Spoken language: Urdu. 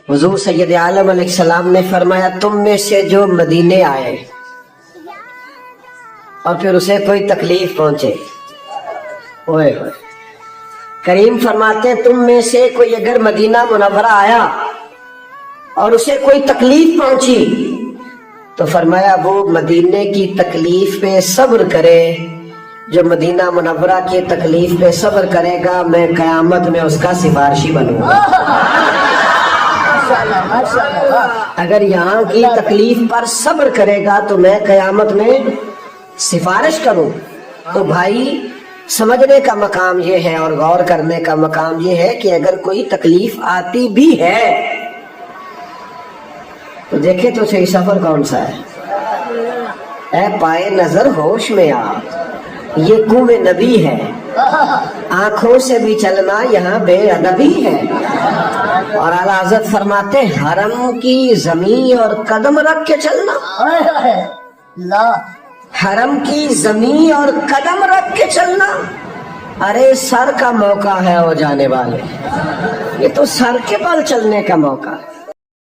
حضور سید عالم علیہ السلام نے فرمایا تم میں سے جو مدینے آئے اور پھر اسے کوئی تکلیف پہنچے، اوئے ہوئے، کریم فرماتے ہیں تم میں سے کوئی اگر مدینہ منورہ آیا اور اسے کوئی تکلیف پہنچی تو فرمایا وہ مدینے کی تکلیف پہ صبر کرے، جو مدینہ منورہ کی تکلیف پہ صبر کرے گا میں قیامت میں اس کا سفارشی بنوں گا۔ اگر یہاں کی تکلیف پر صبر کرے گا تو میں قیامت میں سفارش کروں۔ تو بھائی سمجھنے کا مقام یہ ہے اور غور کرنے کا مقام یہ ہے کہ اگر کوئی تکلیف آتی بھی ہے تو دیکھیں تو صحیح سفر کون سا ہے۔ اے پائے نظر ہوش میں آ، یہ کنویں نبی ہے، آنکھوں سے بھی چلنا یہاں بے ادبی ہے۔ اور اعلیٰ حضرت فرماتے حرم کی زمین اور قدم رکھ کے چلنا، حرم کی زمین اور قدم رکھ کے چلنا، ارے سر کا موقع ہے وہ جانے والے، یہ تو سر کے بل چلنے کا موقع ہے۔